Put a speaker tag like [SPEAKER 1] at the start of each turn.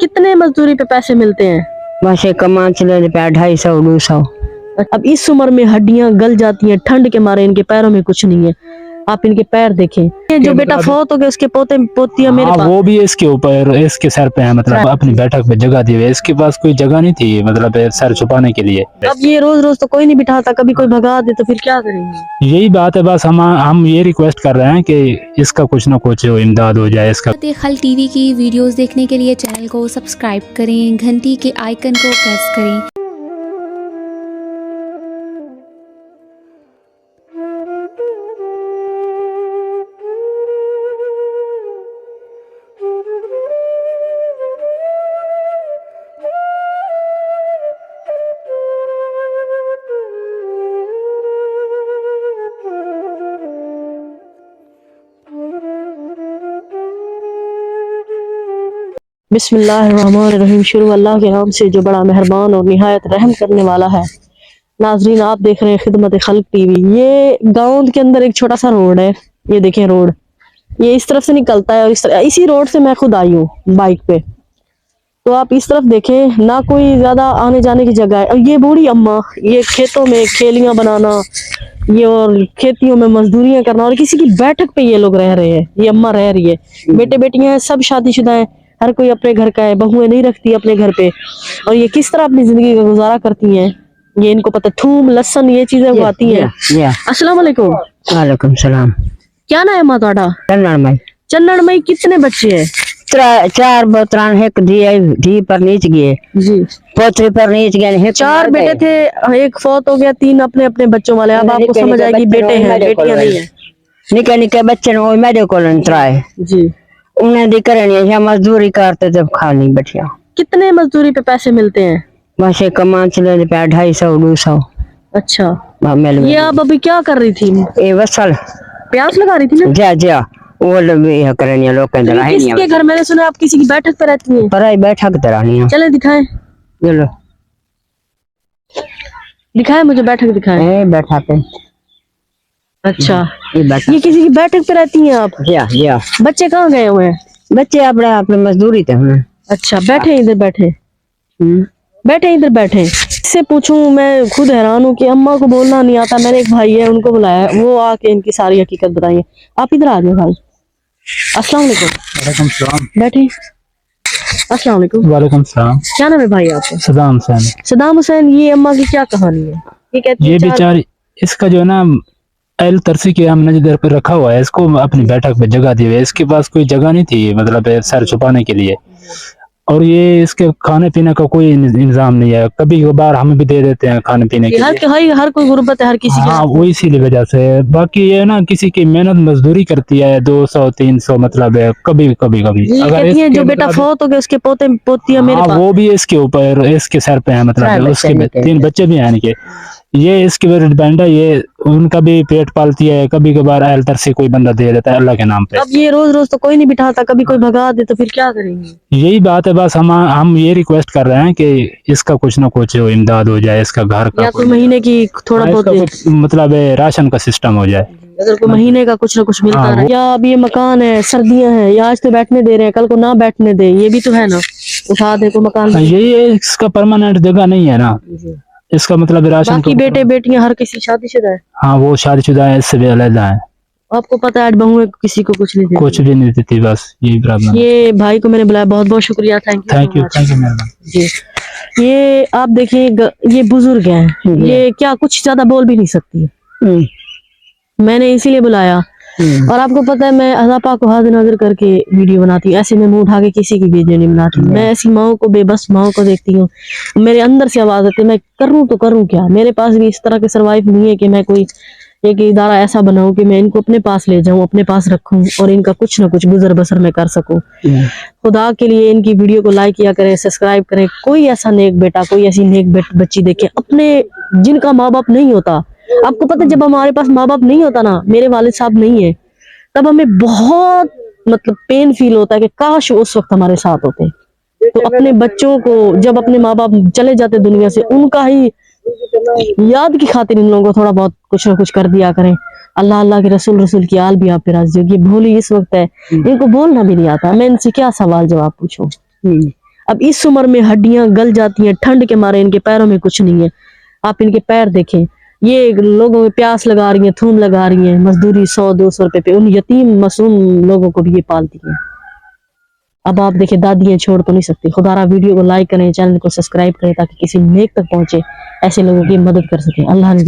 [SPEAKER 1] कितने मजदूरी पे पैसे मिलते हैं?
[SPEAKER 2] बस एक कमा चले 250-200।
[SPEAKER 1] अब इस उम्र में हड्डियां गल जाती हैं ठंड के मारे, इनके पैरों में कुछ नहीं है। आप इनके पैर देखें। ये जो बेटा फौत हो गया उसके पोते पोतियां मेरे पास।
[SPEAKER 3] वो भी इसके ऊपर, इसके सर पे है, मतलब अपनी बैठक पे जगह दी हुई है। इसके पास कोई जगह नहीं थी, मतलब सर छुपाने के लिए।
[SPEAKER 1] अब ये रोज रोज तो कोई नहीं बिठाता, कभी कोई भगा दे तो फिर क्या करेंगे?
[SPEAKER 3] यही बात है, बस हम ये रिक्वेस्ट कर रहे हैं कि इसका कुछ ना कुछ इमदाद हो जाए। इसका
[SPEAKER 4] खल टीवी की वीडियोस देखने के लिए चैनल को सब्सक्राइब करें, घंटी के आइकन को प्रेस करें।
[SPEAKER 1] बिस्मिल्लाहिर्रहमानिर्रहीम। शुरू अल्लाह के नाम से जो बड़ा मेहरबान और निहायत रहम करने वाला है। नाजरीन, आप देख रहे हैं खिदमत खल्क टीवी। ये गांव के अंदर एक छोटा सा रोड है, ये देखें रोड, ये इस तरफ से निकलता है और इसी रोड से मैं खुद आई हूँ बाइक पे। तो आप इस तरफ देखें, ना कोई ज्यादा आने जाने की जगह है। और ये बूढ़ी अम्मा, ये खेतों में खेलियां बनाना, ये और खेतियों में मजदूरियां करना, और किसी की बैठक पे ये लोग रह रहे हैं। ये अम्मा रह रही है, बेटे बेटियां हैं, सब शादीशुदा हैं, हर कोई अपने घर का है, बहुएं नहीं रखती अपने घर पे। और ये किस तरह अपनी जिंदगी का गुजारा करती हैं, ये इनको पता। थूम लहसन ये चीजें उगाती हैं। अस्सलाम वालेकुम।
[SPEAKER 2] वालेकुम सलाम।
[SPEAKER 1] क्या नाम है मां ਤੁਹਾਡਾ?
[SPEAKER 2] चन्नड़मई।
[SPEAKER 1] चन्नड़मई। कितने बच्चे हैं?
[SPEAKER 2] 4 बोतरान, एक धी पर नीच गए
[SPEAKER 1] जी।
[SPEAKER 2] पोतरी पर नीच गए।
[SPEAKER 1] 4 बेटे थे, एक फौत हो गया, 3 अपने अपने बच्चों वाले। अब आपको समझ आएगी बेटे हैं बेटियां नहीं है।
[SPEAKER 2] निके निके बच्चे ने मेरे को त्राए
[SPEAKER 1] जी।
[SPEAKER 2] उन्हें दी करनी है, मजदूरी करते जब खानी बैठिया।
[SPEAKER 1] कितने मजदूरी पे पैसे मिलते हैं?
[SPEAKER 2] बस एक कमा चले 250-200।
[SPEAKER 1] अच्छा, ये आप अभी क्या कर रही थी?
[SPEAKER 2] ये वसल
[SPEAKER 1] प्याज लगा रही थी ना?
[SPEAKER 2] जा वो लोग करनी है, लोग कहते हैं
[SPEAKER 1] किसके घर? मैंने सुना आप किसी की बैठक पे रहती हैं।
[SPEAKER 2] पर बैठक करानी है।
[SPEAKER 1] चले दिखाएं,
[SPEAKER 2] चलो
[SPEAKER 1] दिखाएं मुझे, बैठक दिखाएं।
[SPEAKER 2] बैठा पे।
[SPEAKER 1] अच्छा,
[SPEAKER 2] ये
[SPEAKER 1] किसी की बैठक पे रहती हैं आप?
[SPEAKER 2] या
[SPEAKER 1] बच्चे कहाँ गए हुए हैं?
[SPEAKER 2] बच्चे अपने मजदूरी थे।
[SPEAKER 1] अच्छा, बैठे इधर बैठे, बैठे इधर बैठे। इससे पूछूं, मैं खुद हैरान हूँ कि अम्मा को बोलना नहीं आता। मेरे एक भाई है, उनको बुलाया, वो आके इनकी सारी हकीकत बताइए। आप इधर आ जाओ भाई। अस्सलाम वालेकुम।
[SPEAKER 3] वालेकुम सलाम।
[SPEAKER 1] बैठे। अस्सलाम वालेकुम।
[SPEAKER 3] वालेकुम सलाम।
[SPEAKER 1] क्या नाम है भाई आपका?
[SPEAKER 3] सदाम हुसैन।
[SPEAKER 1] सदाम हुसैन। ये अम्मा की क्या कहानी है? ये कहती है
[SPEAKER 3] ये बेचारी, इसका जो है ना एल तरसी के हमने जिधर पे रखा हुआ है, इसको अपनी बैठक पे जगह दी हुई है। इसके पास कोई जगह नहीं थी, मतलब सर छुपाने के लिए। और ये इसके खाने पीने का कोई इंतजाम नहीं है। कभी कभार हम भी दे देते हैं खाने पीने के लिए।
[SPEAKER 1] हर कोई गुर्बत है, हर किसी
[SPEAKER 3] हाँ, वो इसीलिए वजह से। बाकी ये ना किसी की मेहनत मजदूरी करती है 200-300, मतलब कभी कभी
[SPEAKER 1] कहती है जो बेटा फौत हो गया उसके पोते पोतियां मेरे पास।
[SPEAKER 3] वो भी इसके ऊपर, इसके सर पे है, मतलब उसके 3 बच्चे भी हैं इनके। ये इसके ऊपर डिपेंड है, ये उनका भी पेट पालती है। कभी कभार एल्टर से कोई बंदा दे देता है अल्लाह के नाम पे।
[SPEAKER 1] अब ये रोज रोज तो कोई नहीं बिठाता, कभी कोई भगा दे तो फिर क्या करेंगे?
[SPEAKER 3] यही बात है, बस हम ये रिक्वेस्ट कर रहे हैं कि इसका कुछ ना कुछ इमदाद हो जाए, इसका घर का,
[SPEAKER 1] या तो महीने की थोड़ा बहुत
[SPEAKER 3] मतलब राशन का सिस्टम हो जाए।
[SPEAKER 1] अगर कोई महीने का कुछ ना कुछ मिलता है। या अब ये मकान है, सर्दियां हैं, या आज तो बैठने दे रहे हैं, कल को ना बैठने दे, ये भी तो है ना। उठा दे को मकान।
[SPEAKER 3] ये इसका परमानेंट जगह नहीं है ना, इसका मतलब राशन।
[SPEAKER 1] बाकी बेटे बेटियां हर किसी शादीशुदा है।
[SPEAKER 3] हाँ, वो शादीशुदा है, इससे भी अलग है।
[SPEAKER 1] आपको पता है बहुएं किसी को कुछ नहीं देती।
[SPEAKER 3] कुछ भी नहीं देती, बस यही प्रॉब्लम।
[SPEAKER 1] ये भाई को मैंने बुलाया, बहुत बहुत शुक्रिया। थैंक यू
[SPEAKER 3] मेहरबानी
[SPEAKER 1] जी। ये आप देखिए, ये बुजुर्ग हैं, ये क्या कुछ ज्यादा बोल भी नहीं सकती। मैंने इसीलिए बुलाया। और आपको पता है, मैं अल्लाह पाक को हाजिर नाजिर करके वीडियो बनाती हूँ। ऐसे मैं मुंह उठा के किसी की वीडियो नहीं बनाती। मैं ऐसी माओं को, बेबस माओं को देखती हूँ, मेरे अंदर से आवाज आती है, मैं करूँ तो करूँ क्या? मेरे पास भी इस तरह के सर्वाइव नहीं है कि मैं कोई एक इदारा ऐसा बनाऊं कि मैं इनको अपने पास ले जाऊं, अपने पास रखूं और इनका कुछ ना कुछ गुजर बसर में कर सकूं। खुदा के लिए इनकी वीडियो को लाइक किया करें, सब्सक्राइब करें। कोई ऐसा नेक बेटा, कोई ऐसी नेक बच्ची देखे अपने, जिनका माँ बाप नहीं होता। आपको पता है, जब हमारे पास माँ बाप नहीं होता ना, मेरे वालिद साहब नहीं है, तब हमें बहुत मतलब पेन फील होता है कि काश उस वक्त हमारे साथ होते। तो अपने बच्चों को जब अपने माँ बाप चले जाते दुनिया से, उनका ही याद की खातिर इन लोगों को थोड़ा बहुत कुछ ना कुछ कर दिया करें। अल्लाह अल्लाह के रसूल की आल भी आप पे राजी होगी। भोली इस वक्त है, इनको बोलना भी नहीं आता। मैं इनसे क्या सवाल जवाब पूछूं? اب اس عمر میں ہڈیاں گل جاتی ہیں ٹھنڈ کے مارے, ان کے پیروں میں کچھ نہیں ہے. آپ ان کے پیر دیکھیں, یہ لوگوں میں پیاس لگا رہی ہیں, تھوم لگا رہی ہیں, مزدوری 100-200 روپے پہ, ان یتیم معصوم لوگوں کو بھی یہ پالتی ہیں. اب آپ دیکھیں دادیاں چھوڑ تو نہیں سکتی. خدا را ویڈیو کو لائک کریں, چینل کو سبسکرائب کریں تاکہ کسی نیک تک پہنچے, ایسے لوگوں کی مدد کر سکیں. اللہ نے